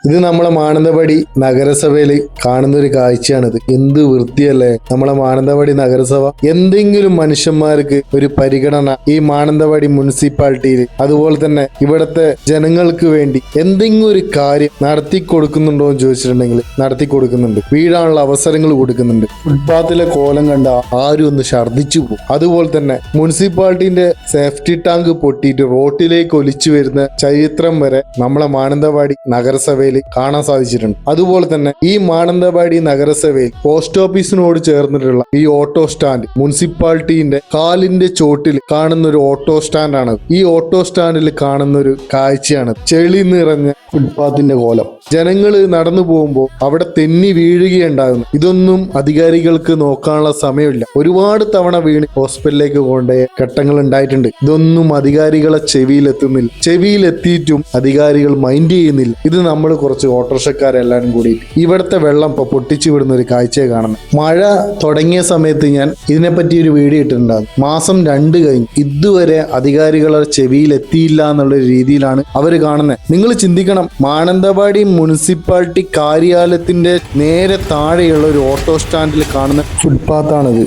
ഇത് നമ്മളെ മാനന്തവാടി നഗരസഭയിൽ കാണുന്ന ഒരു കാഴ്ചയാണിത്. എന്ത് വൃത്തിയല്ലേ നമ്മളെ മാനന്തവാടി നഗരസഭ. എന്തെങ്കിലും മനുഷ്യന്മാർക്ക് ഒരു പരിഗണന ഈ മാനന്തവാടി മുനിസിപ്പാലിറ്റിയിൽ, അതുപോലെ തന്നെ ഇവിടുത്തെ ജനങ്ങൾക്ക് വേണ്ടി എന്തെങ്കിലും ഒരു കാര്യം നടത്തി കൊടുക്കുന്നുണ്ടോ എന്ന് ചോദിച്ചിട്ടുണ്ടെങ്കിൽ നടത്തി കൊടുക്കുന്നുണ്ട്. വീഴാനുള്ള അവസരങ്ങൾ കൊടുക്കുന്നുണ്ട്. ഫുട്പാത്തിലെ കോലം കണ്ട ആരും ഒന്ന് ഛർദ്ദിച്ചു പോകും. അതുപോലെ തന്നെ മുനിസിപ്പാലിറ്റിന്റെ സേഫ്റ്റി ടാങ്ക് പൊട്ടിയിട്ട് റോട്ടിലേക്ക് ഒലിച്ചു വരുന്ന ചരിത്രം വരെ നമ്മളെ മാനന്തവാടി നഗരസഭയിൽ കാണാൻ സാധിച്ചിട്ടുണ്ട്. അതുപോലെ തന്നെ ഈ മാനന്തവാടി നഗരസഭയിൽ പോസ്റ്റ് ഓഫീസിനോട് ചേർന്നിട്ടുള്ള ഈ ഓട്ടോ സ്റ്റാൻഡ് മുനിസിപ്പാലിറ്റിന്റെ കാലിന്റെ ചോട്ടിൽ കാണുന്ന ഒരു ഓട്ടോ സ്റ്റാൻഡാണ്. ഈ ഓട്ടോ സ്റ്റാൻഡിൽ കാണുന്ന ഒരു കാഴ്ചയാണ് ചെളി നിറഞ്ഞ ഫുട്പാത്തിന്റെ കോലം. ജനങ്ങൾ നടന്നു പോകുമ്പോൾ അവിടെ തെന്നി വീഴുകയുണ്ടാകുന്നു. ഇതൊന്നും അധികാരികൾക്ക് നോക്കാനുള്ള സമയമില്ല. ഒരുപാട് തവണ വീണ് ഹോസ്പിറ്റലിലേക്ക് പോകേണ്ട ഘട്ടങ്ങൾ ഉണ്ടായിട്ടുണ്ട്. ഇതൊന്നും അധികാരികളെ ചെവിയിലെത്തുന്നില്ല. ചെവിയിലെത്തിയിട്ടും അധികാരികൾ മൈൻഡ് ചെയ്യുന്നില്ല. ഇത് നമ്മൾ കുറച്ച് ഓട്ടോറിക്ഷക്കാരെല്ലാരും കൂടിയിട്ട് ഇവിടുത്തെ വെള്ളം ഇപ്പൊ പൊട്ടിച്ചു വിടുന്ന ഒരു കാഴ്ചയെ കാണുന്നത്. മഴ തുടങ്ങിയ സമയത്ത് ഞാൻ ഇതിനെപ്പറ്റി ഒരു വീഡിയോ ഇട്ടിട്ടുണ്ടാകും. മാസം 2 കഴിഞ്ഞു, ഇതുവരെ അധികാരികളെ ചെവിയിലെത്തിയില്ല എന്നുള്ള രീതിയിലാണ് അവർ കാണുന്നത്. നിങ്ങൾ ചിന്തിക്കണം, മാനന്തവാടി മുനിസിപ്പാലിറ്റി കാര്യാലയത്തിന്റെ നേരെ താഴെയുള്ള ഒരു ഓട്ടോ സ്റ്റാൻഡിൽ കാണുന്ന ഫുട്പാത്താണിത്.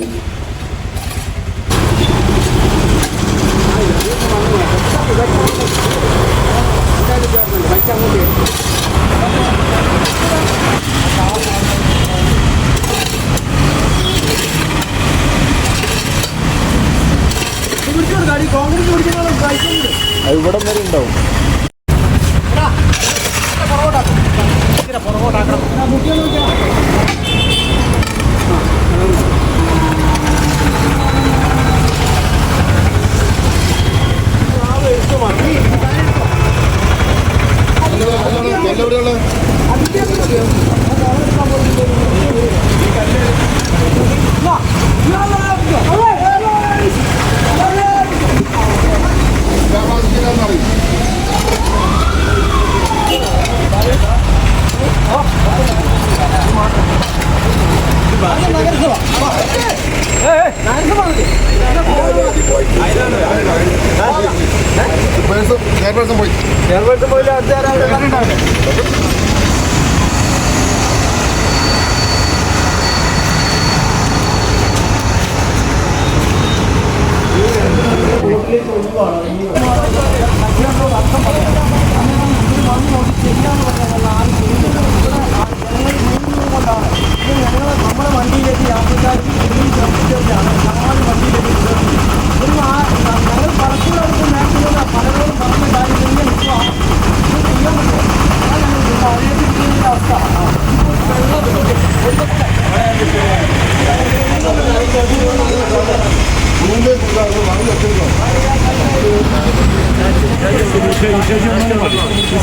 ഇവിടെ വരെ ഉണ്ടാവും.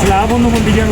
സ്ലാബൊന്നും പൊട്ടിക്കാൻ